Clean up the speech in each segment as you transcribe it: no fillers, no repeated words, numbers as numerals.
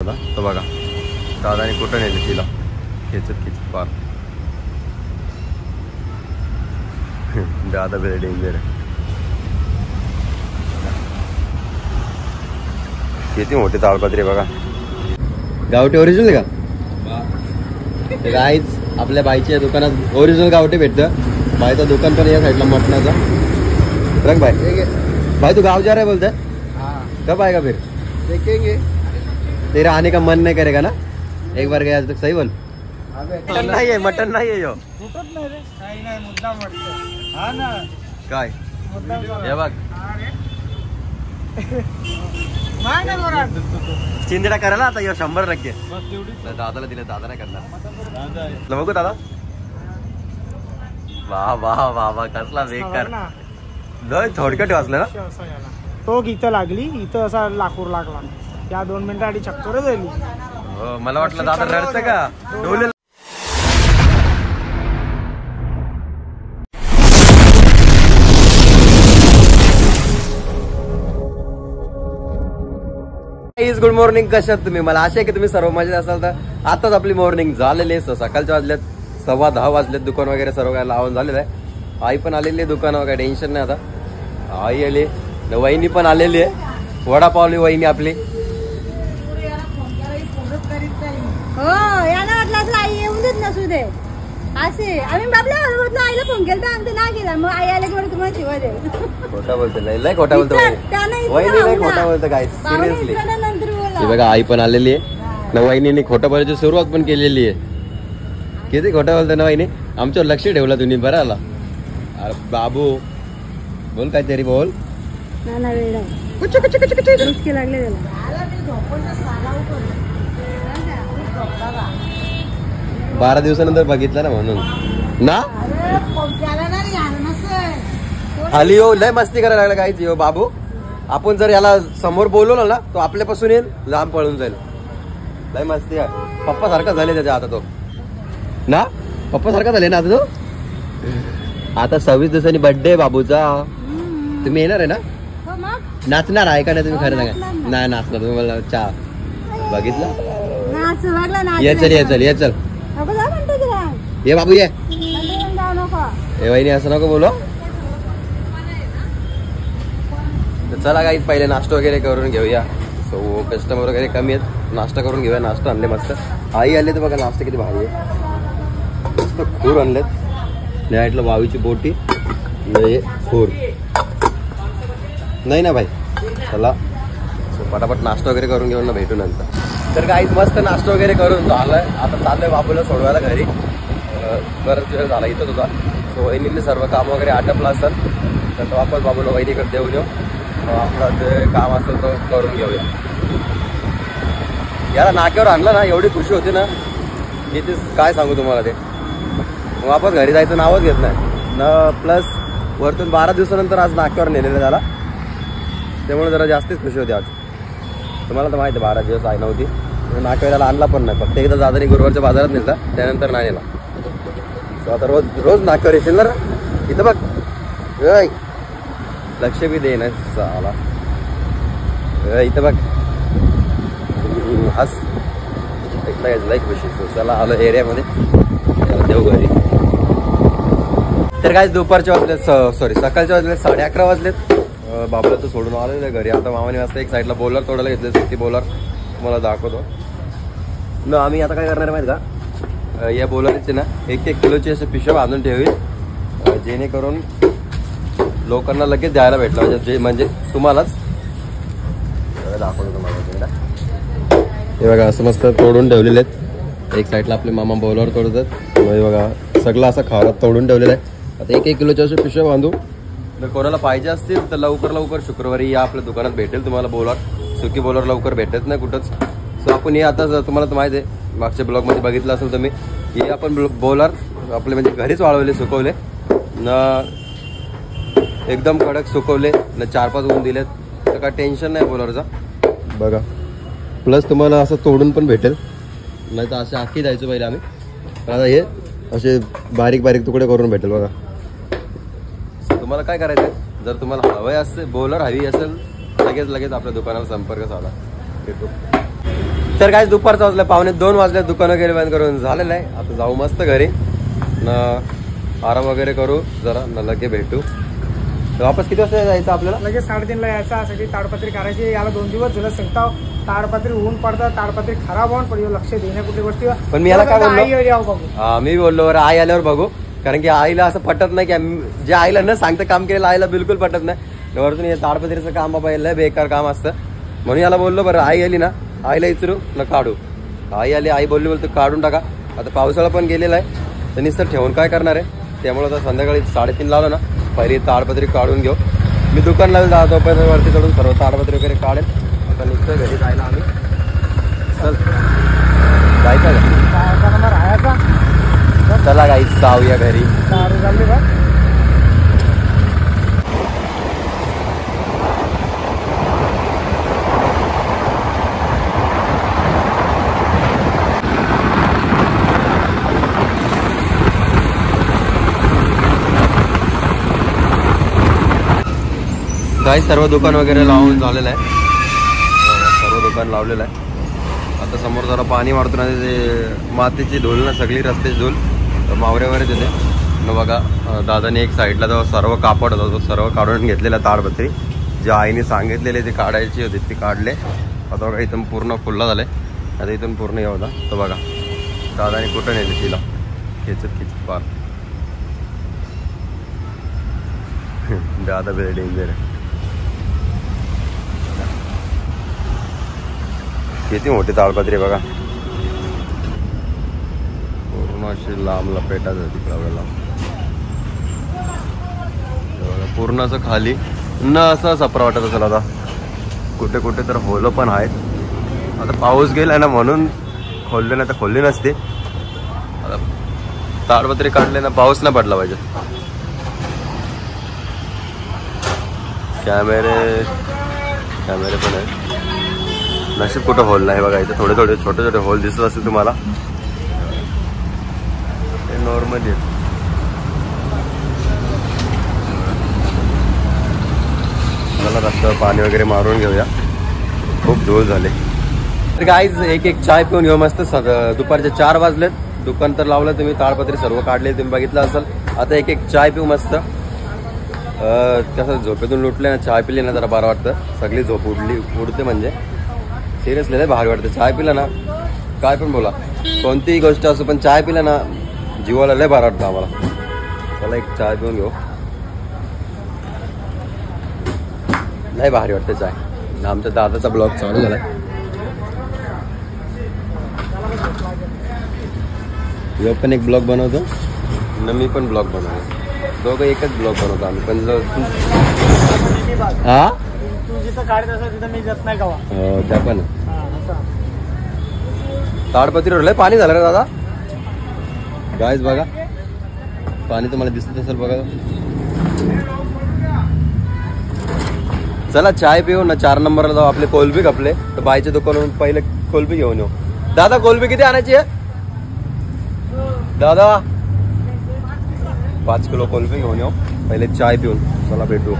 आता तो बघा दादाने कुठं नेले तिला खेचत खेचत पार. दादा वेळ डेंजर आहे. किती मोठी ताडपत्री बघा. गावठी ओरिजिनल का गाईच आपल्या बाईच्या दुकानात ओरिजिनल गावठी भेटतं. बाईचं दुकान पण या साईडला मटणाचा. रंग भाई तू गाँव जा रहा है बोलते हैं? कब आएगा फिर? देखेंगे. तेरा आने का मन नहीं करेगा ना? एक बार गया तो सही बोल. मटन नाही आहे, मटन नाही आहे. काय हे बघ चिंदडा करायला आता 100%. दादाला दिलं, दादा नाही करणार. बघू दादा. वा वा वा वा कसला बेकार. लय थोडक्यात वाचलं ना. तो इथं लागली, इथं असा लाकूड लागला. या 2 मिनिटांनी चक्कर झाली. मला वाटलं दादा रडतं का. डोले गुड मॉर्निंग. कशात तुम्ही? मला आशा आहे की तुम्ही सर्व मजेत असाल. तर आताच आपली मॉर्निंग झालेली आहे. सकाळच्या वाजल्यात 10:15 वाजलेत. दुकान वगैरे सर्व काय लावून झालेलं आहे. आई पण आलेली आहे दुकान वगैरे, टेन्शन नाही आता. आई आली, वहिनी पण आलेली आहे. वडापावली वहिनी आपली. हो याला वाटलं आई येऊन देत नसू दे असे. आम्ही बाबला आईला फोन केला तर आमचं ना केला. मग आई आले की तुम्हाला शिवा दे. खोटा बोलतो लय खोटा बोलतो वहिनी, लय खोटा बोलतो काय सिरियसली. बघा आई पण आलेली आहे ना. वहिनीने खोटं बोलायची सुरुवात पण केलेली आहे. किती खोटं बोलतो ना वहिनी. आमच्यावर लक्ष ठेवलं तुम्ही. बरं आला. अरे बाबू बोल काहीतरी बोल. लागले 12 दिवसानंतर बघितलं ना म्हणून ना. खाली येऊ लय मस्ती करायला लागला काहीच. येऊ बाबू आपण जर याला समोर बोलवलं ना तो आपल्यापासून येईल, लांब पळून जाईल. लय मस्ती आहे. पप्पा सारखा झाले त्याच्या आता तो ना. पप्पा सारखा झाले ना आता तो. आता 26 दिवसांनी बर्थडे बाबूचा. तुम्ही येणार आहे ना? नाचणार आहे का नाही तुम्ही? खरं सांगा. नाही नाचणार तुम्ही. मला चहा बघितलं. ये चल ये चल ये चल ये बाबू ये. ए वहिनी असं नको बोलो. चला काही पहिले नाश्ता वगैरे करून घेऊया. सो कस्टमर वगैरे कमी आहेत. नाश्ता करून घेऊया. नाश्ता आणले मस्त. आई आले तर बघा नाश्ता किती भारी आहे. मस्त खूर आणलेत. नाईटला वावीची बोटी खूर नाही ना भाई. चला पटापट नाश्ता वगैरे करून घेऊन ना भेटू नंतर. तर काही मस्त नाश्ता वगैरे करून झालाय. आता चाललंय बाबूला सोडवायला घरी. बरंच वेळ झाला इथं तुझा. सो वहिनीने सर्व काम वगैरे आटपलं असतात तर वापस बाबूला वहिनीकडे देऊन येऊ. आपलं जे काम असेल तर करून घेऊया. याला नाक्यावर आणलं ना एवढी खुशी होती ना की ते काय सांगू तुम्हाला. ते वापस घरी जायचं नावच घेत नाही न. प्लस वरतून 12 दिवसानंतर आज नाक्यावर नेलेलं झाला. त्यामुळे जरा जास्तीच खुशी होती आज. तुम्हाला तर माहिती आहे 12 दिवस आई नव्हती. नाक्याला आणला पण नाही. फक्त एकदा दादानी गुरुवारच्या बाजारात नेला त्यानंतर नाही नेला. सो आता रोज नाक्यावर येशील ना. इथं बघ लक्ष बी दे ना साला. इथं बघ हस लई खुशी. चला आलो एरियामध्ये देऊ घरी. तर काय दुपारच्या वाजलेत सॉरी सकाळच्या वाजलेत 11:30 वाजलेत. बाबूला तर सोडून आलेलं आहे घरी. आता मामाने वाजता एक साईडला बॉलर तोडायला घेतले. सिटी बॉलर तुम्हाला दाखवतो ना. आम्ही आता काय करणार माहिती का. या बॉलरचे ना 1-1 किलोची असे पिशव्या बांधून ठेवी जेणेकरून लोकांना लगेच द्यायला भेटलं. म्हणजे तुम्हालाच दाखवतो तुम्हाला. हे बघा असं मस्त तोडून ठेवलेले आहेत. एक साईडला आपले मामा बॉलर तोडतात. हे बघा सगळं असं खावरात तोडून ठेवलेलं आहे. आता 1-1 किलोच्या असे पिशव्या बांधू. जर कोणाला पाहिजे असतील तर लवकर शुक्रवारी या आपल्या दुकानात भेटेल तुम्हाला बॉलर. सुकी बॉलर लवकर भेटत नाही कुठंच. सो आपण हे आता तुम्हाला तर माहिती आहे मागच्या ब्लॉगमध्ये बघितलं असेल तुम्ही. हे आपण बॉलर आपले म्हणजे घरीच वाळवले सुकवले न. एकदम कडक सुकवले न. 4-5 ऊन दिलेत तर काय टेन्शन नाही बॉलरचा. बघा प्लस तुम्हाला असं तोडून पण भेटेल. नाही तर असे आखी द्यायचो पहिले आम्ही. पण आता हे असे बारीक बारीक तुकडे करून भेटेल बघा. तुम्हाला काय करायचं जर तुम्हाला हवं असेल बॉलर हवी असेल लगेच आपल्या दुकानाला संपर्क साधा. तर काय दुपारचं वाजलं 1:45 वाजल्या दुकान वगैरे बंद करून झालेलं आहे. आता जाऊ मस्त घरी न आराम वगैरे करू जरा न लगे भेटू. वापस किती वाजता जायचं आपल्याला? लगेच 3:30 ला यायचा. सगळी ताडपत्री करायची. याला 2 दिवस झालं सांगता ताडपत्री ऊन पडतात ताडपत्री खराब होऊन पडली लक्ष देण्या कुठली गोष्टी. पण मी याला काय बोललो बघू मी बोललो बरं आई आल्यावर बघू. कारण की आईला असं पटत नाही की जे आईला न सांगता काम केलेलं आईला बिलकुल पटत नाही. वरतून हे ताडपत्रीचं काम बाबा लय बेकार काम असतं. म्हणून याला बोललो बरं आई आली ना आईला विचारू न काढू. आई आली आई बोलतो काढून टाका. आता पावसाळा पण गेलेला आहे तर नुसतं ठेवून काय करणार आहे. त्यामुळे आता संध्याकाळी 3:30 लावलं ना पहिली ताडपत्री काढून घेऊ. मी दुकानला जातो पण वरती चढून सर्व ताडपत्री वगैरे काढेल. आता निघतोय घरी जायला आम्ही. चल जायचं नंबर राहायचा. चला गाई जाऊया घरी. चालली का काही सर्व दुकान वगैरे लावून झालेलं आहे. सर्व दुकान लावलेलं आहे. आता समोर जरा पाणी मारतो ना ते मातीची धूल ना सगळी रस्त्याची धूल मावऱ्यावरच येते न बघा. दादाने एक साईडला जो सर्व कापड होता तो सर्व काढून घेतलेला ताडपत्री जे आईने सांगितलेले ते काढायची होती ती काढले. आता बघा इथून पूर्ण खुल्ला झालाय. आता इथून पूर्ण हे होता तो बघा दादाने कुठं नेले तिला खेचत पार. दादा बेरे डेंजर आहे. किती मोठी ताडपत्री बघा पूर्ण अशी लांब लपेटाच तिकडं पूर्ण असं खाली न असं सपरा वाटत असेल. आता कुठे कुठे तर होलं पण आहेत. आता पाऊस गेलाय ना म्हणून खोलले नाही तर खोलली नसते. आता ताडपत्री काढले ना पाऊस नाही पडला पाहिजे. कॅमेरे पण आहेत. नशीब कुठं होल नाही बघा. इथे थोडे थोडे छोटे छोटे होल दिसत असतील तुम्हाला. हे नॉर्मली मला रस्त्यावर पाणी वगैरे मारून घेऊया. खूप धूळ झाले. तर गाईज एक चाय पिऊन घेऊ मस्त. दुपारचे 4 वाजलेत. दुकान तर लावलं तुम्ही ताडपत्री सर्व काढले तुम्ही बघितलं असेल. आता एक चाय पिऊ मस्त. कसं झोपेतून लुटले ना चाय पिली ना जरा बरं वाटतं. सगळी झोप उडते म्हणजे सिरियसली लय भारी वाटतं. चाय पिला ना काय पण बोला कोणतीही गोष्ट असो पण चाय पिला ना जीवाला लय भारी वाटतं आम्हाला. चला एक चाय पिऊन घेऊ. लय भारी वाटतं चाय. आमच्या दादाचा ब्लॉग चालू झालाय. यो पण एक ब्लॉग बनवतो न मी पण ब्लॉग बनवतो. दोघं एकच ब्लॉग बनवतो आम्ही. पण हा तू जिथं काढत असेल तिथं मी जात नाही का त्या पण ताडपत्रीवर लय पाणी झालं रे दादा. गाईज बघा पाणी तुम्हाला दिसत असेल बघा. चला चाय पिऊ ना 4 नंबरला जाऊ. आपले कोलबी खपले तर बाईच्या दुकानावरून पहिले कोलबी घेऊन येऊ. दादा कोलबी किती आणायची आहे दादा? 5 किलो कोलबी घेऊन येऊ पहिले चाय पिऊन. चला भेटू.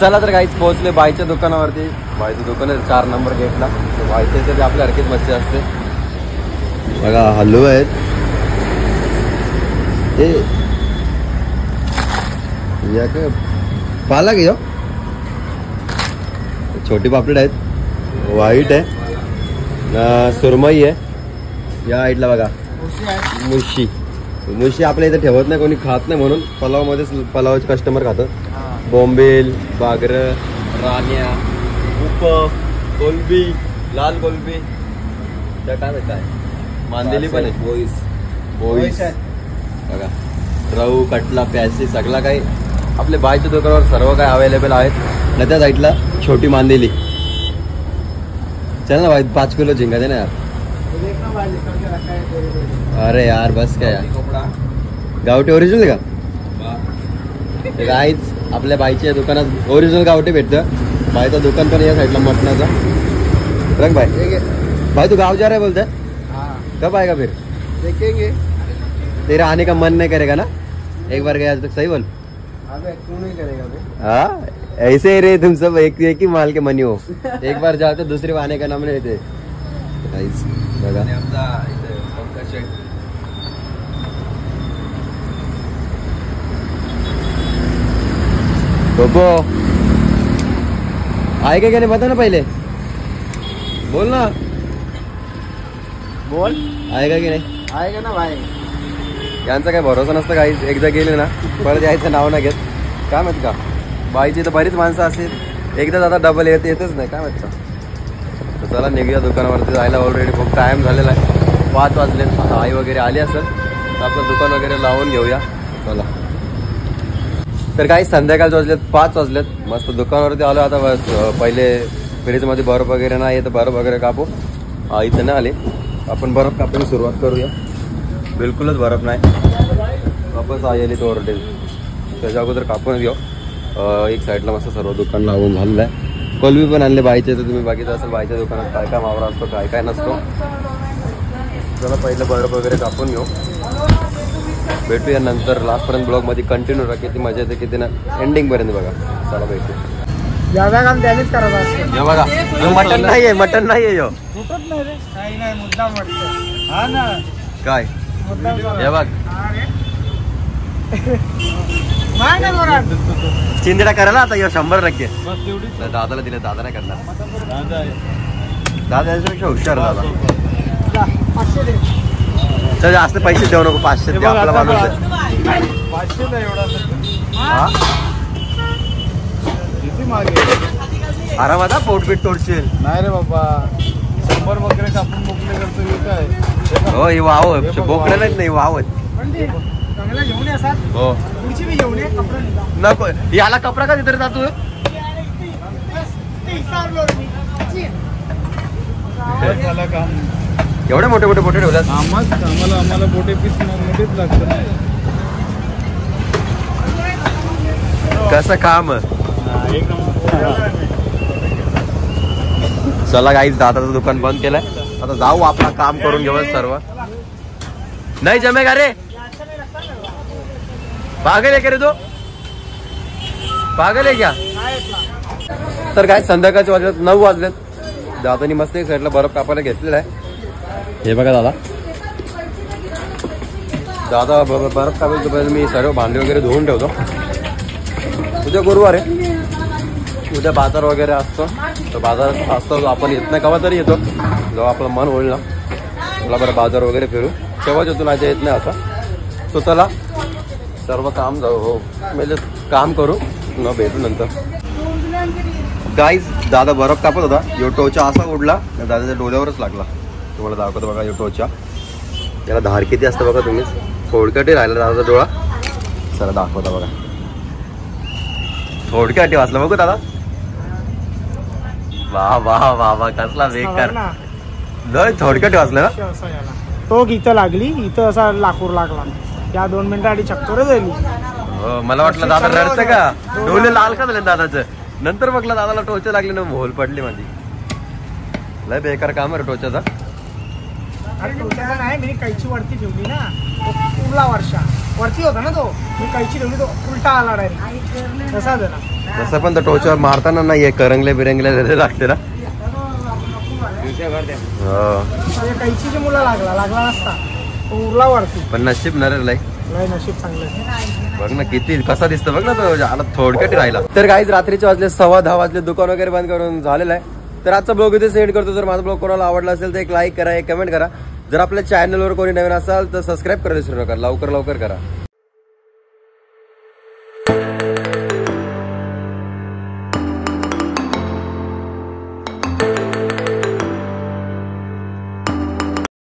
चला तर काहीच पोहोचले बाईच्या दुकानावरती. बाईचं दुकान आहे 4 नंबर गेटला. बाईच्या इथे आपल्या हरकीच मच्छी असते बघा. हलू आहेत ते या काय पाला घेऊ. छोटी पापलेट आहेत. व्हाईट आहे सुरमई आहे. या साईडला बघा मुशी आपल्या इथे ठेवत नाही कोणी खात नाही म्हणून पलावमध्येच पलावचे कस्टमर खातं. बोंबील बागर राण्या उप कोलबी लाल कोलबी त्या काय आहे मांदेली पण आहे. बोईस बघा रहू कटला प्यासी सगळा काही आपल्या बाईच्या दुकानावर सर्व काही अवेलेबल आहेत. ना त्या साईडला छोटी मांदेली. चल ना भाई 5 किलो झिंगा दे ना यार. अरे यार बस काय यार. गावठी ओरिजिनल का गाईच आपल्या बाईच्या दुकानात ओरिजिनल गावठी भेटतं. बाईचं दुकान पण या साईडला मटणाचं. रंग बाई भाई तू गाँव जा रहा है बोलते कब आएगा फिर? देखेंगे। तेरा आने का मन नहीं करेगा ना? एक बार गया तक, सही बोल। अबे क्यों नहीं करेगा बे? हाँ ऐसे ही रहे तुम सब, एक ही माल के मनी हो। एक बार जाते दूसरे बार आने का नाम नहीं लेते। बघा बोबो आएगा क्या नहीं बता ना, पहिले बोल ना, बोल आएगा की नाही? आएगा ना भाई. यांचा काही भरोसा नसतं. काही एकदा गेले ना परत यायचं नाव ना घेत. काय माहिती का बाईची तर बरीच माणसं असेल, एकदा आता डबल येतच नाही. काय माहिती का. तर चला निघूया दुकानावरती जायला. ऑलरेडी खूप टाइम झालेला आहे, 5 वाजले. आई वगैरे आली असेल तर आपलं दुकान वगैरे लावून घेऊया. चला तर काही संध्याकाळचे वाजलेत, 5 वाजलेत. मस्त दुकानावरती आलो आता. बस पहिले फ्रीजमध्ये बर्फ वगैरे नाही येतं, बर्फ वगैरे कापू. इथं नाही आले, आपण बर्फ कापायला सुरुवात करूया. बिलकुलच बर्फ नाही. वापस आली तो ओरडेल, त्याच्या अगोदर कापून घेऊ. एक साईडला मस्त सर्व दुकान लावून झालेलं आहे. कोलबी पण आणले बाईचे, तर तुम्ही बघितलं असेल बाईच्या दुकानात काय काय मावरा असतो, काय काय नसतो. चला पहिलं बर्फ वगैरे कापून घेऊ. भेटूया नंतर. लास्टपर्यंत ब्लॉगमध्ये कंटिन्यू राहा. किती मजा येते किती ना एंडिंगपर्यंत बघा. चला भेटू. ज्यादा काम त्यानेच करायचं असतं. हे बघा मटन नाही आहे, मटन नाही आहे. तुटत नाही रे, काही नाही, मुद्दाम वाटतं. हा ना काय मुद्दाम. हे बघ माय ना जोरात. चिंदडा करायला आता 100%. दादाला दिलं, दादा नाही करणार. दादा याच्यापेक्षा हुशार दादा. जा, 500 दे. चल जास्त पैसे देऊ नको, 500 दे. आपला माणूस आहे. 500 नाही एवढा. हा किती मागे आरामात हा, पोटपीट तोडशील. नाही रे बाबा, 100 बकरे कापून मोकळे करतो मी काय. हो ही वाव बोकडे नाहीत, नाही वावत. चांगला घेऊन या. हो पुढची मी घेऊन ये. कपडा निघा. नको याला कपडा का तिथे जातो. एवढे मोठे मोठे बोटे ठेवतात. आम्हाला बोटे पीस मोठेच लागतं. कसं काम. चला गाईज, दादाचं दुकान बंद केलंय. आता जाऊ आपला काम करून घेऊ सर्व. नाही जमेगा रे, पागल आहे का रे तो, पागल आहे क्या. तर काय संध्याकाळचे वाजलेत 9 वाजलेत. दादानी मस्त एक साईडला बर्फ कापायला घेतलेला आहे. हे बघा दादा बर्फ कापायचं पहिले मी सर्व भांडे वगैरे धुवून ठेवतो. उद्या गुरुवार आहे, उद्या बाजार वगैरे असतो. तर बाजार असतो आपण येत नाही, केव्हा तरी येतो जेव्हा आपलं मन होईल ना. मला बरं बाजार वगैरे फिरू तेव्हाच येतो, नाही येत नाही आता. तो चला सर्व काम जाऊ. हो म्हणजे काम करू न भेटू नंतर. गाईज दादा बर्फ कापत होता, यो टोचा असा उडला, दादाच्या डोळ्यावरच लागला. तुम्हाला दाखवतो बघा यो टोचा. त्याला धार किती असतं बघा तुम्हीच. थोडक्याटी राहिला दादाचा डोळा. चला दाखवता बघा, थोडक्याटी वाचला बघू दादा. वा वा वा वा, कसला बेकार. लय थोडक्याटी वाचलं ना. तो इथं लागली, इथं असा लाकूड लागला. या 2 मिनिटासाठी चक्कर झाली. हो मला वाटलं दादा रडतं का, डोळे लाल का झाले दादाचं. नंतर बघला दादाला टोचे लागले ना, मोल पडली माझी. लय बेकार काम आहे टोच्याचा. टोचाचा नाही, मी कैची वरती ठेवली ना, उरला वर्षा वरती होता ना तो. मी कैची ठेवली, तो उलटा आला डायरेक्ट. तसा झाला. तसं पण तर टोच्यावर मारताना नाहीये, करंगले बिरंगले लागते ना. कैचीची मुलं लागला नसता, तो उरला वरती. पण नशीब ना रे, लय नशीब चांगलं. बघ ना किती कसा दिसतं बघ ना तो. आला थोडक्यात राहिला. तर गाईज रात्रीचे वाजले 10:15 वाजले. दुकान वगैरे बंद करून झालेलं आहे. तर आजचा ब्लॉग इथे सेंड करतो. जर माझा ब्लॉग कोणाला आवडला असेल तर एक लाईक करा, एक कमेंट करा. जर आपल्या चॅनलवर कोणी नवीन असाल तर सबस्क्राईब करायला विसरू नका. लवकर करा.